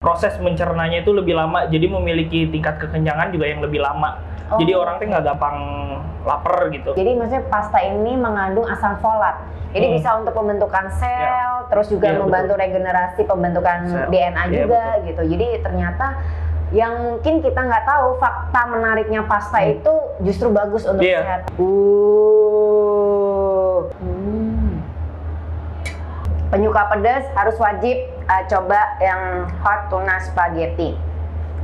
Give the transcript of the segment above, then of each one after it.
proses mencernanya itu lebih lama, jadi memiliki tingkat kekenyangan juga yang lebih lama. Jadi orang tuh nggak gampang lapar gitu. Jadi maksudnya pasta ini mengandung asam folat. Jadi bisa untuk pembentukan sel, terus juga membantu regenerasi pembentukan DNA juga gitu. Jadi ternyata yang mungkin kita nggak tahu, fakta menariknya pasta itu justru bagus untuk kesehatan. Penyuka pedas harus wajib coba yang hot tuna spaghetti.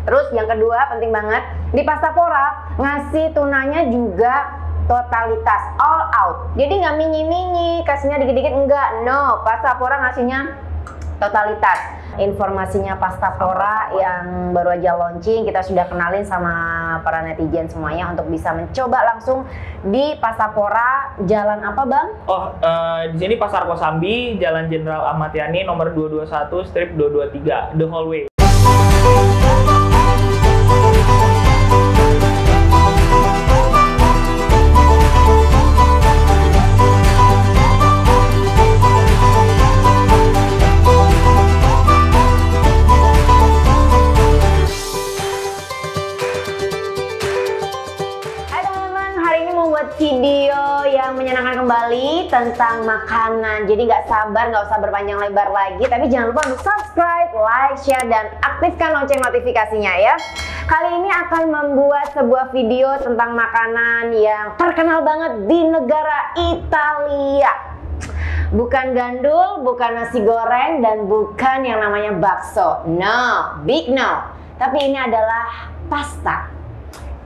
Terus yang kedua penting banget, di pasta pora ngasih tunanya juga totalitas, all out. Jadi nggak mini-mini, kasihnya dikit-dikit, enggak. No, pasta pora ngasihnya totalitas. Informasinya pasta pora yang baru aja launching, kita sudah kenalin sama para netizen semuanya untuk bisa mencoba langsung di pasta pora. Jalan apa bang? Di sini Pasar Kosambi, Jalan Jenderal Ahmad Yani nomor 221/223, The Hallway. Video yang menyenangkan kembali tentang makanan. Jadi nggak usah berpanjang lebar lagi, tapi jangan lupa untuk subscribe, like, share, dan aktifkan lonceng notifikasinya ya. Kali ini akan membuat sebuah video tentang makanan yang terkenal banget di negara Italia. Bukan gandul, bukan nasi goreng, dan bukan yang namanya bakso. No, big no. Tapi ini adalah pasta.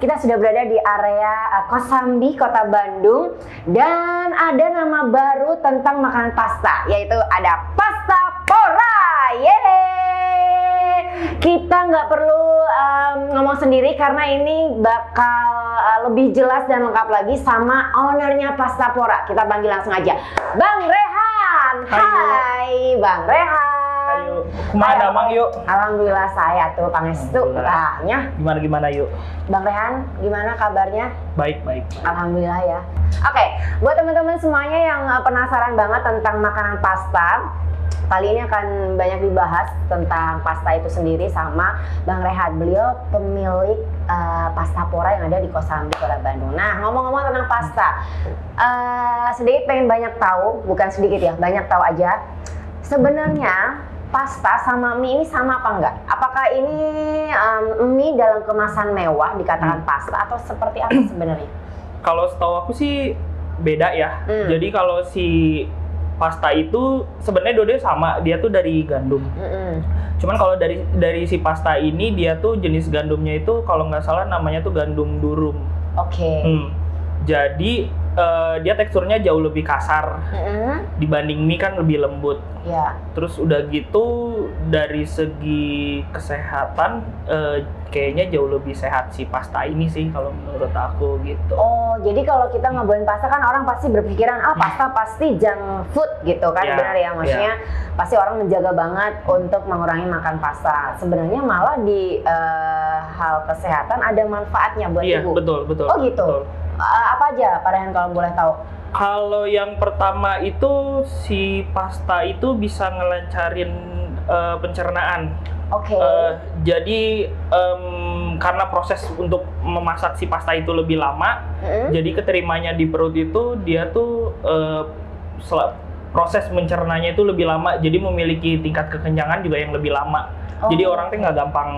Kita sudah berada di area Kosambi, Kota Bandung, dan ada nama baru tentang makanan pasta, yaitu ada pasta pora. Yeay! Kita nggak perlu ngomong sendiri karena ini bakal lebih jelas dan lengkap lagi sama ownernya pasta pora. Kita panggil langsung aja, Bang Rehan. Hai, Bang Rehan. Ayo, kemana Mang yuk? Alhamdulillah saya tuh Pangestu katanya. Gimana yuk? Bang Rehan, gimana kabarnya? Baik. Alhamdulillah ya. Oke, buat teman-teman semuanya yang penasaran banget tentang makanan pasta, kali ini akan banyak dibahas tentang pasta itu sendiri sama Bang Rehan. Beliau pemilik pasta pora yang ada di Kosambi, Kota Bandung. Nah, ngomong-ngomong tentang pasta, sedikit pengen banyak tahu, bukan sedikit ya, banyak tahu aja. Sebenarnya pasta sama mie ini sama apa enggak? Apakah ini mie dalam kemasan mewah dikatakan pasta atau seperti apa sebenarnya? Kalau setahu aku sih beda ya. Jadi kalau si pasta itu sebenarnya dua-duanya sama, dia tuh dari gandum. Cuman kalau dari si pasta ini dia tuh jenis gandumnya itu kalau nggak salah namanya tuh gandum durum. Oke. Jadi dia teksturnya jauh lebih kasar dibanding mie kan lebih lembut. Ya. Terus udah gitu dari segi kesehatan kayaknya jauh lebih sehat si pasta ini sih kalau menurut aku gitu. Oh, jadi kalau kita ngobrolin pasta kan orang pasti berpikiran pasta pasti junk food gitu kan, benar ya? Maksudnya pasti orang menjaga banget untuk mengurangi makan pasta. Sebenarnya malah di hal kesehatan ada manfaatnya buat ibu. Betul. Oh gitu. Betul. Apa aja Pak Rehan kalau boleh tahu? Kalau yang pertama itu si pasta itu bisa ngelancarin pencernaan. Oke. Jadi karena proses untuk memasak si pasta itu lebih lama, jadi keterimanya di perut itu dia tuh proses mencernanya itu lebih lama, jadi memiliki tingkat kekenyangan juga yang lebih lama. Jadi orang tuh nggak gampang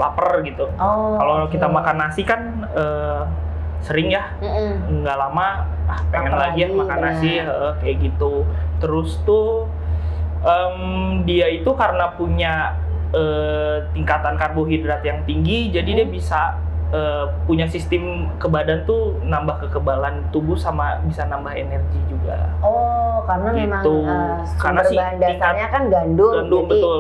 lapar gitu. Kalau kita makan nasi kan sering ya, nggak lama pengen lagi ya makan nasi kayak gitu. Terus tuh dia itu karena punya tingkatan karbohidrat yang tinggi, jadi dia bisa punya sistem ke badan tuh nambah kekebalan tubuh sama bisa nambah energi juga. Oh, karena gitu. Memang sumber bahan dasarnya kan gandum. Jadi betul.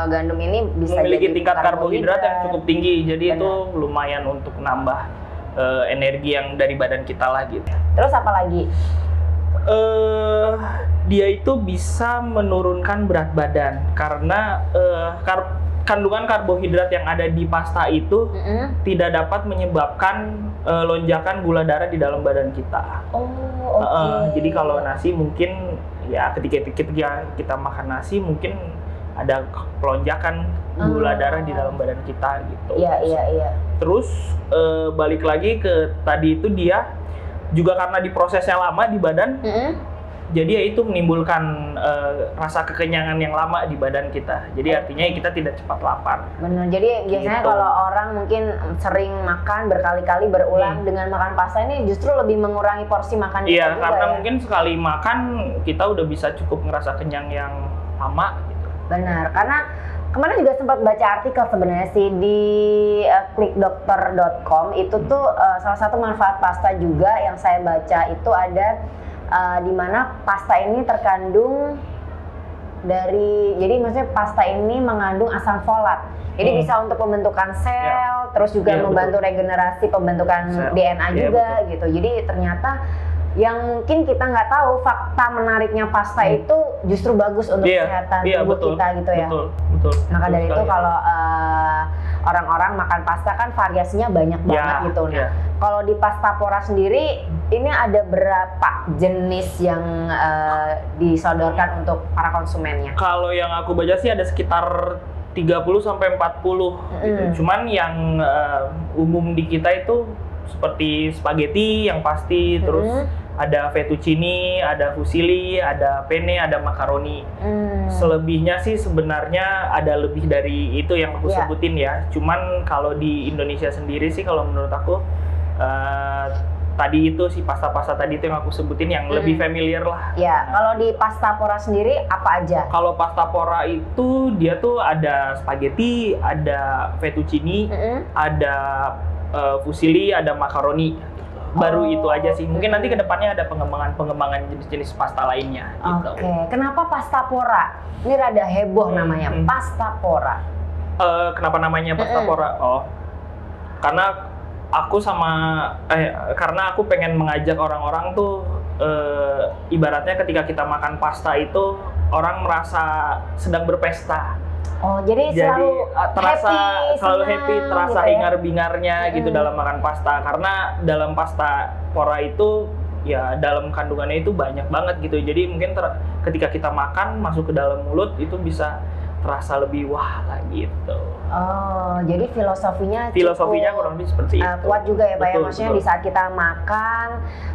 Gandum ini bisa memiliki tingkat karbohidrat yang cukup tinggi, jadi itu lumayan untuk nambah energi yang dari badan kita lah gitu. Terus apa lagi? Dia itu bisa menurunkan berat badan karena kandungan karbohidrat yang ada di pasta itu tidak dapat menyebabkan lonjakan gula darah di dalam badan kita. Oke. Jadi kalau nasi mungkin ya ketika kita makan nasi mungkin ada pelonjakan gula darah di dalam badan kita gitu. Iya. Terus balik lagi ke tadi itu dia juga karena diprosesnya lama di badan, jadi ya itu menimbulkan rasa kekenyangan yang lama di badan kita. Jadi artinya kita tidak cepat lapar. Benar. Jadi biasanya Gitu. kalau orang mungkin sering makan berkali-kali berulang dengan makan pasta ini justru lebih mengurangi porsi makan kita Iya, juga karena ya? mungkin sekali makan kita udah bisa cukup ngerasa kenyang yang lama gitu. Benar, karena kemarin juga sempat baca artikel sebenarnya sih di klikdokter.com itu tuh salah satu manfaat pasta juga yang saya baca itu ada di mana pasta ini terkandung jadi maksudnya pasta ini mengandung asam folat. Jadi bisa untuk pembentukan sel, terus juga membantu regenerasi pembentukan Sel. DNA juga betul. gitu. Jadi ternyata yang mungkin kita nggak tahu fakta menariknya pasta itu justru bagus untuk kesehatan tubuh kita gitu ya. Betul. Maka Betul dari itu sekali. kalau orang-orang makan pasta kan variasinya banyak banget gitu. Nah, kalau di Pastapora sendiri ini ada berapa jenis yang disodorkan untuk para konsumennya? Kalau yang aku baca sih ada sekitar 30 sampai 40 gitu. Cuman yang umum di kita itu seperti spaghetti yang pasti, terus ada fettuccine, ada fusilli, ada penne, ada makaroni. Selebihnya sih sebenarnya ada lebih dari itu yang aku sebutin ya. Cuman kalau di Indonesia sendiri sih kalau menurut aku tadi itu sih pasta-pasta tadi itu yang aku sebutin yang lebih familiar lah. Ya, kalau di Pastapora sendiri apa aja? Kalau Pastapora itu dia tuh ada spaghetti, ada fettuccine, ada fusilli, ada makaroni. Baru itu aja sih. Mungkin nanti kedepannya ada pengembangan jenis-jenis pasta lainnya. Gitu. Oke, kenapa Pastapora? Ini rada heboh namanya, Pastapora. Kenapa namanya Pastapora? Oh, karena karena aku pengen mengajak orang-orang tuh ibaratnya ketika kita makan pasta itu orang merasa sedang berpesta. Oh, jadi selalu happy, terasa gitu ya? hingar-bingarnya gitu dalam makan pasta. Karena dalam Pastapora itu ya dalam kandungannya itu banyak banget gitu. Jadi mungkin ketika kita makan masuk ke dalam mulut itu bisa terasa lebih wah lah gitu. Oh, jadi filosofinya kurang lebih seperti itu. Kuat juga ya Pak ya, maksudnya betul. di saat kita makan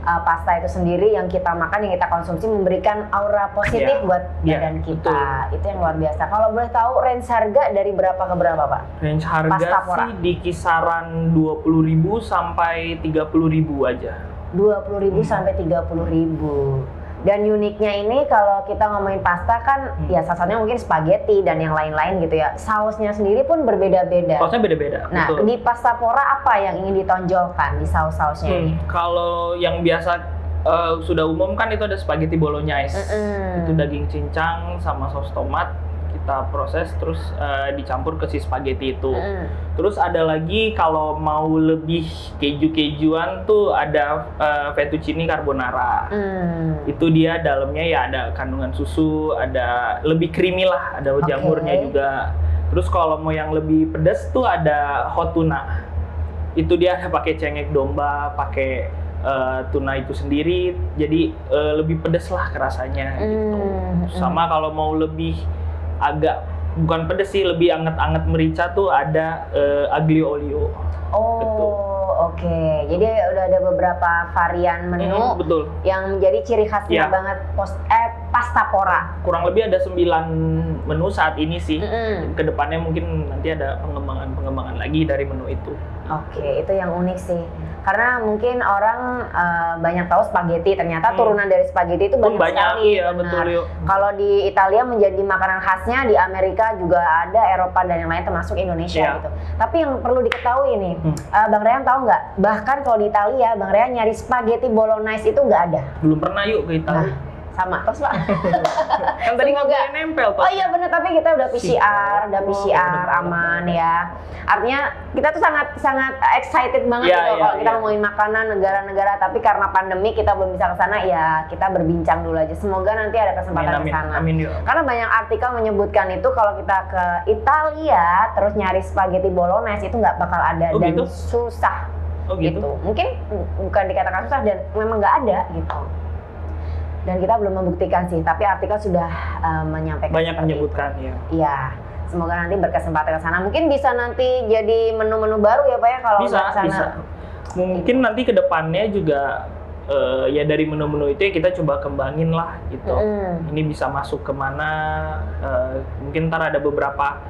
pasta itu sendiri yang kita makan, yang kita konsumsi memberikan aura positif buat badan kita. Itu yang luar biasa. Kalau boleh tahu range harga dari berapa ke berapa Pak? Range harga Pastapora. sih di kisaran 20.000 sampai 30.000 aja. 20.000 sampai 30.000. Dan uniknya ini kalau kita ngomongin pasta kan ya salah satunya mungkin spaghetti dan yang lain-lain gitu ya. Sausnya sendiri pun berbeda-beda. Sausnya beda-beda. Nah, betul. di Pastapora apa yang ingin ditonjolkan di saus-sausnya ini? Kalau yang biasa sudah umum kan itu ada spaghetti bolognese. Itu daging cincang sama saus tomat kita proses terus dicampur ke si spaghetti itu. Terus ada lagi kalau mau lebih keju-kejuan tuh ada fettuccine carbonara. Itu dia dalamnya ya ada kandungan susu, ada lebih creamy lah, ada jamurnya juga. Terus kalau mau yang lebih pedas tuh ada hot tuna. Itu dia ada pakai cengek domba, pakai tuna itu sendiri, jadi lebih pedas lah rasanya gitu. Sama kalau mau lebih agak bukan pedes sih, lebih anget-anget merica tuh ada aglio olio. Oke. Jadi udah ada beberapa varian menu betul. yang menjadi ciri khasnya banget Pastapora. Kurang lebih ada 9 menu saat ini sih. Kedepannya mungkin nanti ada pengembangan lagi dari menu itu. Oke, itu yang unik sih. Karena mungkin orang banyak tahu spaghetti, ternyata turunan dari spaghetti itu banyak sekali. Iya, betul, yuk. Kalau di Italia menjadi makanan khasnya, di Amerika juga ada, Eropa dan yang lain termasuk Indonesia gitu. Tapi yang perlu diketahui nih, Bang Rehan tahu nggak? Bahkan kalau di Italia, Bang Rehan nyari spaghetti bolognese itu nggak ada. Belum pernah yuk ke Italia. Sama, terus Pak. Kan tadi nggak nempel tuh. Oh iya benar, tapi kita udah PCR, aman ya. Artinya kita tuh sangat excited banget kalau kita ngomongin makanan negara-negara, tapi karena pandemi kita belum bisa ke sana ya, kita berbincang dulu aja. Semoga nanti ada kesempatan ke sana. Karena banyak artikel menyebutkan itu kalau kita ke Italia terus nyari spaghetti bolognese itu nggak bakal ada dan susah. Gitu. Mungkin bukan dikatakan susah dan memang nggak ada gitu. Dan kita belum membuktikan sih, tapi artikel sudah menyampaikan. Banyak menyebutkan ya. Iya. Semoga nanti berkesempatan ke sana. Mungkin bisa nanti jadi menu-menu baru ya Pak ya kalau bisa, ke sana. Bisa. Mungkin nanti ke depannya juga ya dari menu-menu itu ya kita coba kembangin lah gitu. Ini bisa masuk kemana? Mungkin ntar ada beberapa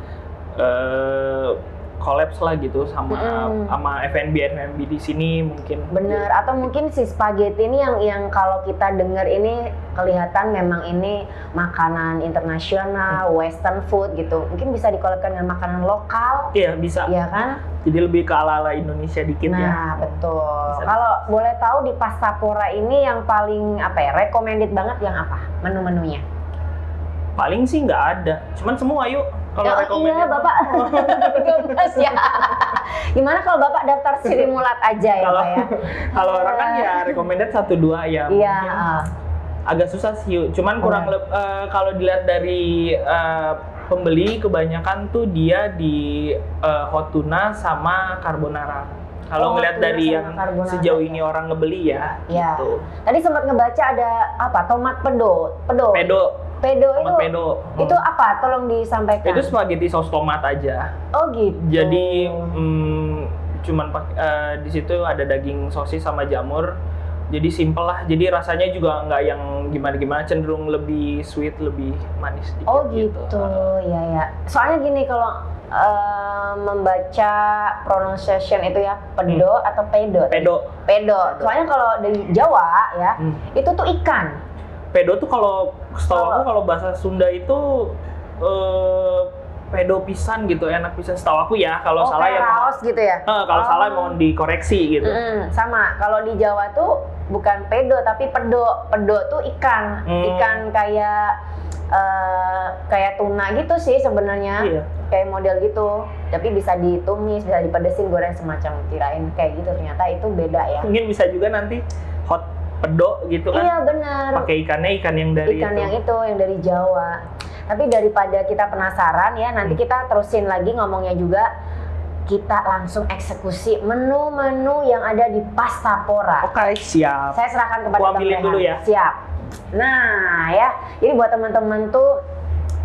collabs lah gitu sama F&B di sini mungkin. Bener, atau mungkin si spaghetti ini yang kalau kita dengar ini kelihatan memang ini makanan internasional, western food gitu. Mungkin bisa dikolabkan dengan makanan lokal. Iya, bisa. Iya kan? Jadi lebih ke ala-ala Indonesia dikit ya. Nah, betul. Kalau boleh tahu di Pastapora ini yang paling recommended banget yang apa? Menu-menunya? Paling sih nggak ada, cuman semua yuk. Kalau iya, Bapak. Gemes ya. Gimana kalau Bapak daftar Sri Mulat aja ya, Pak ya? Kalau orang kan ya recommended 1-2 ya. Iya. Agak susah sih yuk. Cuman kurang kalau dilihat dari pembeli kebanyakan tuh dia di hot tuna sama carbonara. Kalau ngeliat dari yang sejauh ini orang ngebeli ya, gitu. Tadi sempat ngebaca ada apa? Tomat pedo. Itu apa? Tolong disampaikan. Itu spaghetti saus tomat aja. Oh gitu. Jadi cuman di situ ada daging sosis sama jamur. Jadi simple lah. Jadi rasanya juga nggak yang gimana-gimana, cenderung lebih sweet, lebih manis dikit. Oh gitu. Ya. Soalnya gini kalau membaca pronunciation itu ya pedo atau pedo. Pedo. Soalnya kalau dari Jawa ya itu tuh ikan. Pedo tuh kalau setahu aku kalau bahasa Sunda itu pedo pisan gitu, enak pisan setahu aku ya. Kalau salah ya raos gitu ya. Kalau salah mohon dikoreksi gitu. Sama. Kalau di Jawa tuh bukan pedo tapi pedo. Pedo tuh ikan. Ikan kayak tuna gitu sih sebenarnya. Iya. Kayak model gitu. Tapi bisa ditumis, bisa dipedesin, goreng semacam, kirain kayak gitu. Ternyata itu beda ya. Mungkin bisa juga nanti hot pedo gitu kan. Iya benar. Pakai ikannya yang dari yang dari Jawa. Tapi daripada kita penasaran ya, nanti kita terusin lagi ngomongnya juga. Kita langsung eksekusi menu-menu yang ada di Pastapora. Oke, siap. Saya serahkan kepada Bang Rehan. Dulu ya. Siap. Nah ya, jadi buat teman-teman tuh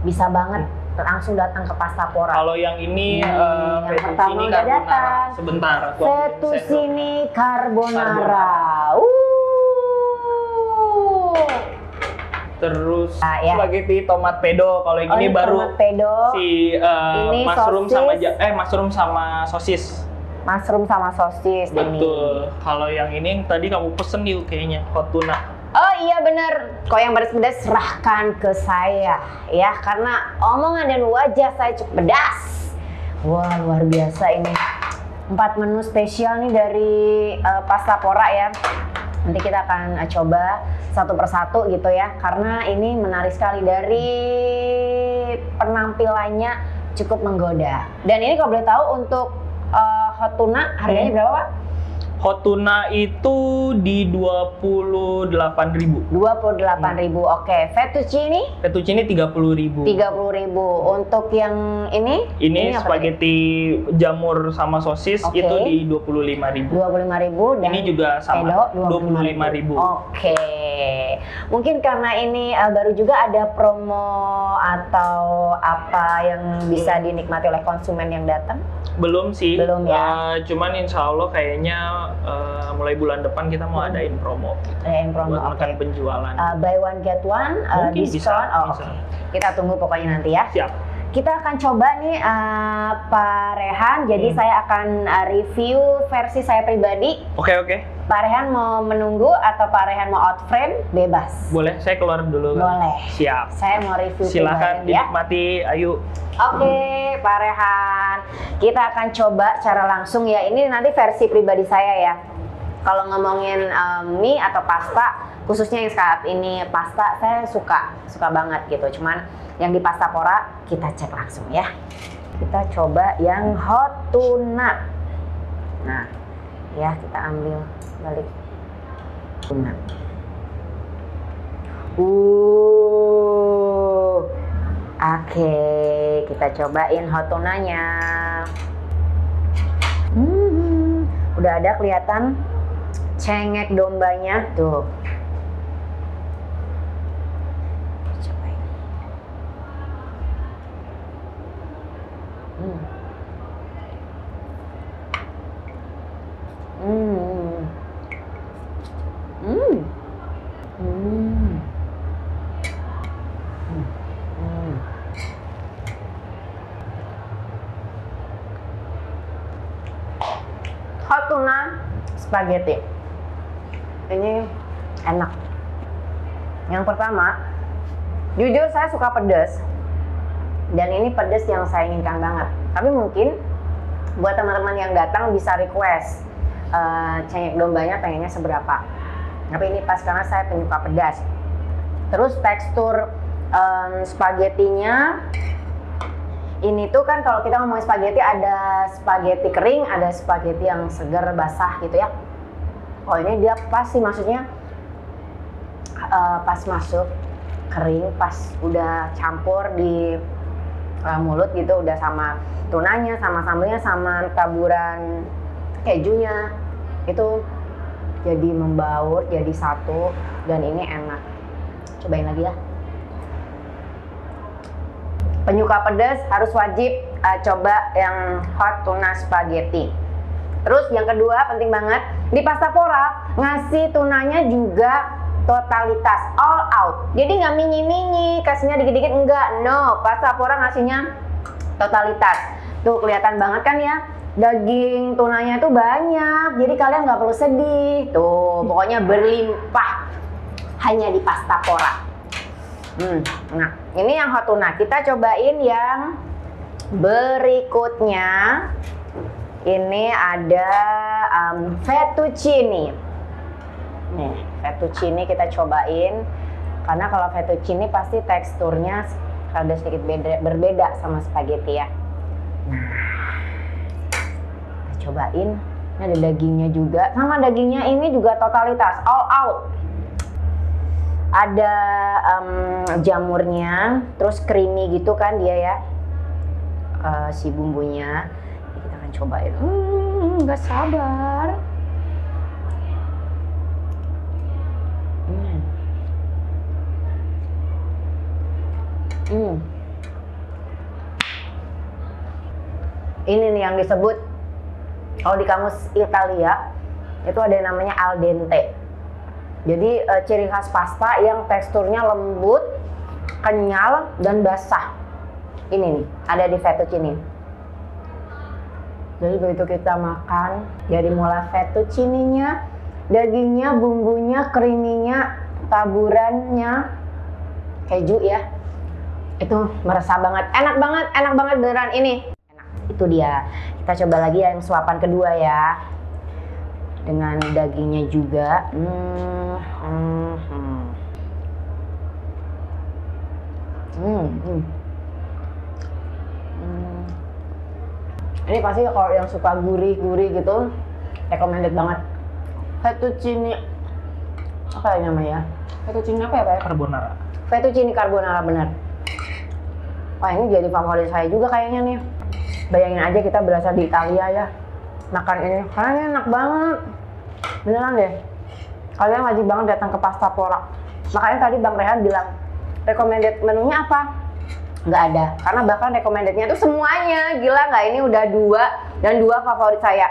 bisa banget langsung datang ke Pastapora. Kalau yang ini yang pertama udah datang. Sebentar. Fettuccine carbonara. Terus spaghetti tomat pedo. Kalau yang ini baru si mushroom sama sosis. Mushroom sama sosis. Betul. Kalau yang ini tadi kamu pesen yuk kayaknya hot tuna. Oh iya bener. Kalau yang pedas-pedas serahkan ke saya ya, karena omongan dan wajah saya cukup pedas. Wah luar biasa ini. 4 menu spesial nih dari Pastapora ya. Nanti kita akan coba satu persatu gitu ya, karena ini menarik sekali. Dari penampilannya cukup menggoda. Dan ini kalau boleh tahu untuk hot tuna harganya berapa Pak? Hot tuna itu di 28.000. 28.000. Oke. Fettuccine? Fettuccine 30.000. 30.000. Untuk yang ini? Ini spaghetti jamur sama sosis itu di 25.000. 25.000 dan ini juga sama 25.000. Oke. Mungkin karena ini baru juga ada promo atau apa yang bisa dinikmati oleh konsumen yang datang? Belum sih. Belum ya. Cuman insya Allah kayaknya mulai bulan depan kita mau adain promo. Buat menekan penjualan. Buy one get one diskon. Oke. Kita tunggu pokoknya nanti ya. Siap. Kita akan coba nih Pak Rehan. Jadi saya akan review versi saya pribadi. Oke. Pak Rehan mau menunggu atau Pak Rehan mau out frame? Bebas. Boleh, saya keluar dulu. Boleh. Siap. Saya mau review. Silakan dinikmati. Ayo. Oke, Pak Rehan. Kita akan coba secara langsung ya. Ini nanti versi pribadi saya ya. Kalau ngomongin mie atau pasta, khususnya yang saat ini pasta, saya suka banget gitu. Cuman yang di Pastapora kita cek langsung ya. Kita coba yang hot tuna. Nah, ya kita ambil balik tuna. Oke, kita cobain hot tunanya. Udah ada kelihatan cengek dombanya tuh. Hot tuna spaghetti ini enak. Yang pertama, jujur saya suka pedas dan ini pedas yang saya inginkan banget. Tapi mungkin buat teman-teman yang datang bisa request cengek dombanya pengennya seberapa. Tapi ini pas karena saya penyuka pedas. Terus tekstur spagettinya ini tuh kan kalau kita ngomongin spaghetti ada spaghetti kering, ada spaghetti yang segar basah gitu ya. Oh ini dia pas sih, maksudnya pas masuk kering, pas udah campur di mulut gitu, udah sama tunanya, sama sambelnya, sama taburan kejunya itu jadi membaur, jadi satu, dan ini enak. Cobain lagi ya. Penyuka pedas harus wajib coba yang hot tuna spaghetti. Terus yang kedua penting banget, di Pastapora ngasih tunanya juga totalitas, all out. Jadi nggak mini-mini, kasihnya dikit-dikit, enggak. No, Pastapora ngasihnya totalitas. Tuh kelihatan banget kan ya, daging tunanya itu banyak. Jadi kalian nggak perlu sedih. Tuh, pokoknya berlimpah hanya di Pastapora. Nah, ini yang hot tuna. Kita cobain yang berikutnya. Ini ada fettuccine. Nih, fettuccine kita cobain. Karena kalau fettuccine pasti teksturnya rada sedikit berbeda sama spaghetti ya. Nah, kita cobain. Ini ada dagingnya juga. Sama dagingnya ini juga totalitas, all out. Ada jamurnya, terus creamy gitu kan dia ya, si bumbunya. Kita akan cobain. Nggak sabar. Ini nih yang disebut, kalau di kamus Italia itu ada yang namanya al dente. Jadi ciri khas pasta yang teksturnya lembut, kenyal, dan basah. Ini nih, ada di fettuccine. Jadi begitu kita makan, dari mulai fettuccine-nya, dagingnya, bumbunya, creamy-nya, taburannya, keju ya, itu merasa banget, enak banget beneran ini. Enak, itu dia. Kita coba lagi yang suapan kedua ya. Dengan dagingnya juga. Ini pasti kalau yang suka gurih-gurih gitu, recommended banget. Fettuccine apa ya namanya? Fettuccine apa ya Pak? Carbonara. Fettuccine carbonara, benar. Wah, ini jadi favorit saya juga kayaknya nih. Bayangin aja kita berasa di Italia ya, makan ini, karena ini enak banget. Beneran deh, kalian wajib banget datang ke Pastapora. Makanya tadi Bang Rehan bilang, recommended menunya apa? Nggak ada, karena bahkan recommendednya itu semuanya. Gila nggak, ini udah 2 dan 2 favorit saya.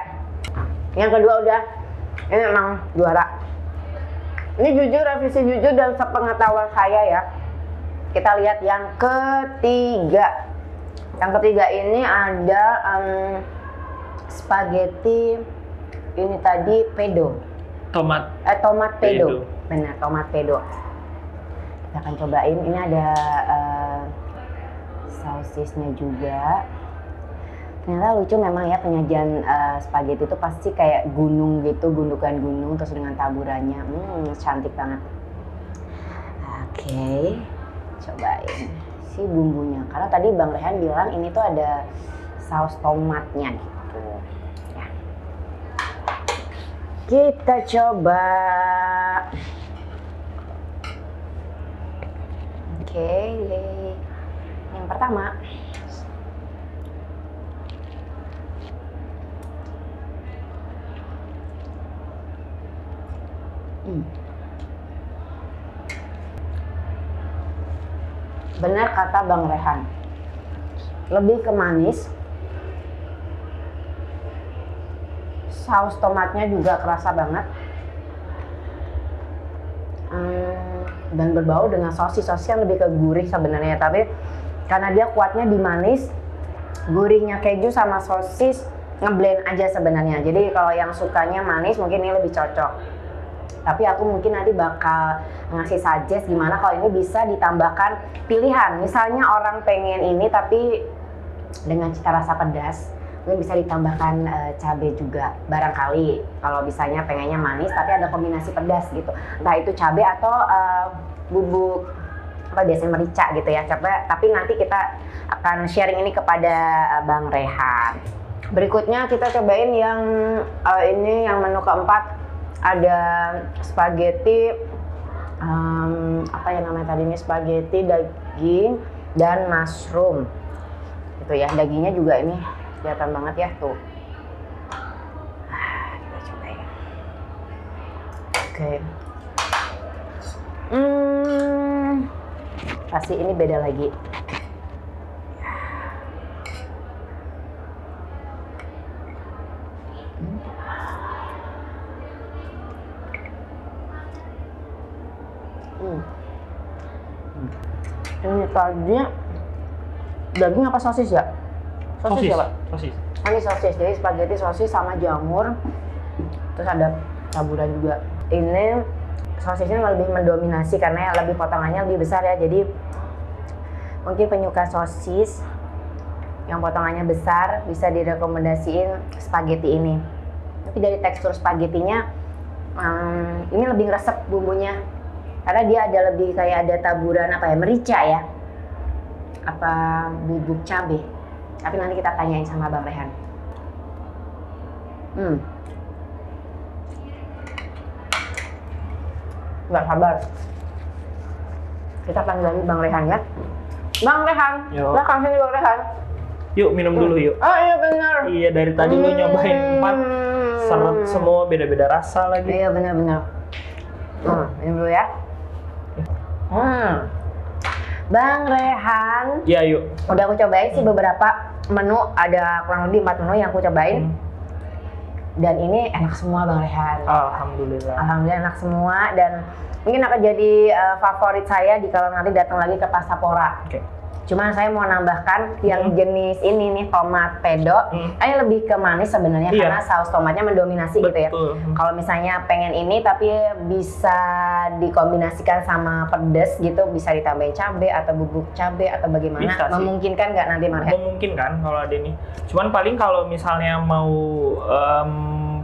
Yang kedua udah, ini memang juara. Ini jujur, revisi jujur dan sepengetahuan saya ya. Kita lihat yang ketiga. Yang ketiga ini ada spaghetti, ini tadi pedo. Tomat pedo. Benar, tomat pedo. Kita akan cobain. Ini ada sausisnya juga. Ternyata lucu memang ya, penyajian spaghetti itu pasti kayak gunung gitu, gundukan gunung terus dengan taburannya. Cantik banget. Oke, cobain si bumbunya. Karena tadi Bang Rehan bilang ini tuh ada saus tomatnya gitu. Ya. Kita coba. Oke, yang pertama. Benar kata Bang Rehan, lebih ke manis, saus tomatnya juga kerasa banget. Dan berbau dengan sosis kan lebih ke gurih sebenarnya, tapi karena dia kuatnya di manis, gurihnya keju sama sosis ngeblend aja sebenarnya. Jadi kalau yang sukanya manis mungkin ini lebih cocok. Tapi aku mungkin nanti bakal ngasih suggest gimana kalau ini bisa ditambahkan pilihan. Misalnya orang pengen ini tapi dengan cita rasa pedas, mungkin bisa ditambahkan cabai juga. Barangkali kalau misalnya pengennya manis tapi ada kombinasi pedas gitu. Entah itu cabai atau bubuk apa biasanya merica gitu ya. Tapi nanti kita akan sharing ini kepada Bang Rehan. Berikutnya kita cobain yang ini yang menu keempat. Ada spaghetti apa ya namanya tadi ini, spaghetti daging dan mushroom itu ya. Dagingnya juga ini kelihatan banget ya tuh. Kita cobain. Oke. Pasti ini beda lagi. Ini tadi daging apa sosis ya? Sosis ya, Pak? Sosis. Ini sosis, jadi spaghetti sosis sama jamur. Terus ada taburan juga. Ini sosisnya lebih mendominasi karena lebih potongannya lebih besar ya. Jadi mungkin penyuka sosis yang potongannya besar bisa direkomendasiin spaghetti ini. Tapi dari tekstur spagettinya ini lebih resep bumbunya. Karena dia ada lebih kayak ada taburan apa ya, merica ya, apa bubuk cabai. Tapi nanti kita tanyain sama Bang Rehan. Nggak sabar. Kita panggil lagi Bang Rehan ya. Bang Rehan, belakang sini Bang Rehan. Yuk minum dulu yuk. Oh iya benar. Iya dari tadi lu nyobain 4 seret semua beda-beda rasa lagi. Iya benar-benar. Minum dulu ya. Bang Rehan. Iya yuk. Udah aku cobain sih beberapa menu, ada kurang lebih 4 menu yang aku cobain. Dan ini enak semua Bang Rehan. Alhamdulillah. Alhamdulillah enak semua dan mungkin akan jadi favorit saya di kalau nanti datang lagi ke Pastapora. Oke. Cuman saya mau nambahkan yang jenis ini nih, tomat pedo. Ini lebih ke manis sebenarnya karena saus tomatnya mendominasi. Betul. Gitu ya. Kalau misalnya pengen ini tapi bisa dikombinasikan sama pedas gitu, bisa ditambahin cabai atau bubuk cabai atau bagaimana? Bisa memungkinkan nggak nanti Market? Memungkinkan kalau ada ini. Cuman paling kalau misalnya mau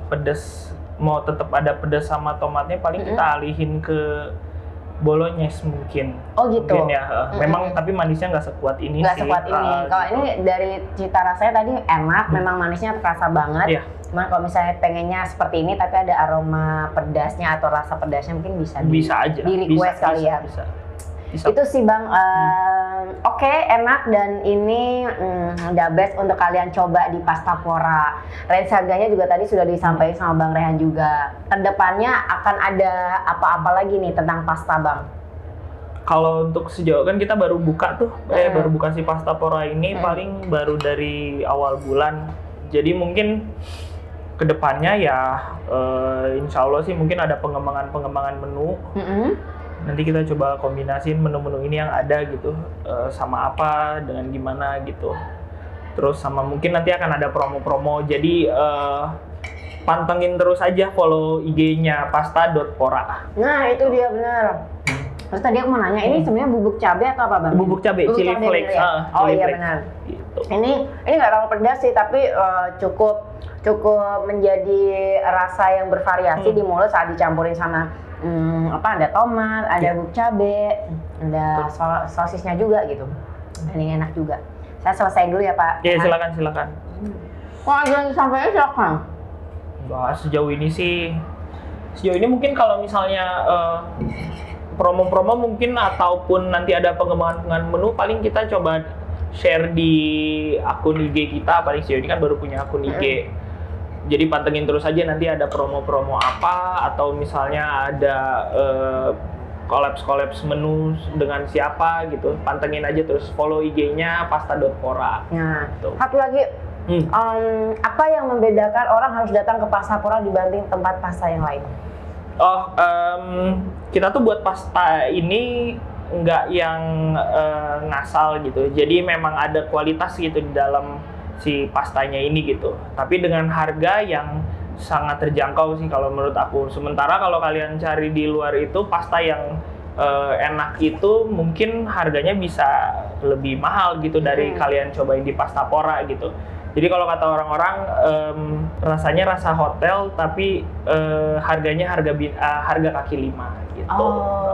pedas, mau tetap ada pedas sama tomatnya, paling kita alihin ke bolognese mungkin. Oh gitu. Mungkin ya. Memang tapi manisnya nggak sekuat ini. Nggak sekuat ini. Kalau ini dari cita rasanya tadi enak, memang manisnya terasa banget. Cuman kalau misalnya pengennya seperti ini tapi ada aroma pedasnya atau rasa pedasnya mungkin bisa aja. Di request kali ya. Bisa. Itu sih Bang, oke, enak dan ini the best untuk kalian coba di Pastapora. Range harganya juga tadi sudah disampaikan sama Bang Rehan juga. Kedepannya akan ada apa-apa lagi nih tentang pasta Bang? Kalau untuk sejauh kan kita baru buka tuh, baru buka si Pastapora ini paling baru dari awal bulan. Jadi mungkin kedepannya ya insya Allah sih mungkin ada pengembangan menu. Nanti kita coba kombinasiin menu-menu ini yang ada gitu, sama apa dengan gimana gitu. Terus sama mungkin nanti akan ada promo-promo. Jadi pantengin terus aja, follow IG-nya pasta.pora. Nah itu dia benar. Terus tadi aku mau nanya, ini sebenarnya bubuk cabai atau apa Bang? Bubuk cabai, chili flakes. Oh iya benar. Gitu. Ini nggak terlalu pedas sih, tapi cukup menjadi rasa yang bervariasi di mulut saat dicampurin sama ada tomat, ada bubuk cabai, ada sosisnya juga gitu. Dan ini enak juga. Saya selesai dulu ya Pak. Iya silakan. Wah, ada yang sampai silakan. Sejauh ini mungkin kalau misalnya promo-promo mungkin ataupun nanti ada pengembangan menu, paling kita coba share di akun IG kita. Paling sejauh ini kan baru punya akun IG. Jadi pantengin terus aja nanti ada promo-promo apa, atau misalnya ada collabs menu dengan siapa gitu. Pantengin aja terus, follow IG-nya pasta.pora. Nah, gitu. Satu lagi Apa yang membedakan orang harus datang ke Pastapora dibanding tempat pasta yang lain? Kita tuh buat pasta ini nggak yang ngasal gitu. Jadi memang ada kualitas gitu di dalam si pastanya ini gitu. Tapi dengan harga yang sangat terjangkau sih kalau menurut aku. Sementara kalau kalian cari di luar itu pasta yang enak itu mungkin harganya bisa lebih mahal gitu dari kalian cobain di Pastapora gitu. Jadi kalau kata orang-orang rasanya rasa hotel tapi harganya harga kaki lima gitu.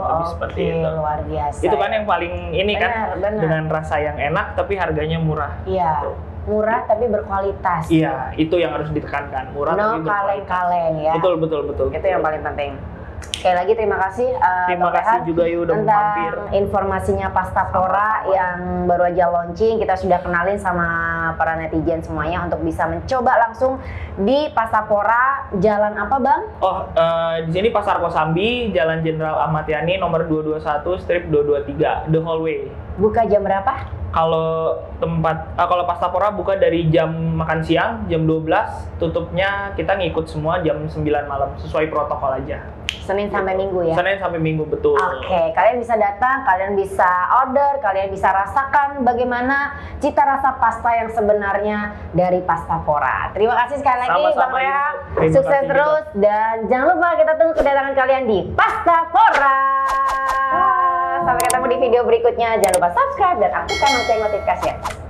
Lebih seperti itu. Luar biasa. Itu kan yang paling ini kan dengan rasa yang enak tapi harganya murah. Iya. Gitu. Murah tapi berkualitas. Iya, itu yang harus ditekankan. Murah tapi berkualitas. Kaleng-kaleng ya. Betul. Itu yang paling penting. Sekali lagi terima kasih terima kasih juga Yu udah mampir. Informasinya Pastapora yang baru aja launching. Kita sudah kenalin sama para netizen semuanya untuk bisa mencoba langsung di Pastapora. Jalan apa Bang? Di sini Pasar Kosambi, Jalan Jenderal Ahmad Yani nomor 221 strip 223 The Hallway. Buka jam berapa? Kalau kalau Pastapora buka dari jam makan siang jam 12, tutupnya kita ngikut semua jam 9 malam sesuai protokol aja. Senin sampai Minggu ya? Senin sampai Minggu, betul. Oke, kalian bisa datang, kalian bisa order, kalian bisa rasakan bagaimana cita rasa pasta yang sebenarnya dari Pastapora. Terima kasih sekali lagi Bang Rehan. Sukses terus dan jangan lupa kita tunggu kedatangan kalian di Pastapora. Sampai ketemu di video berikutnya. Jangan lupa subscribe dan aktifkan lonceng notifikasinya.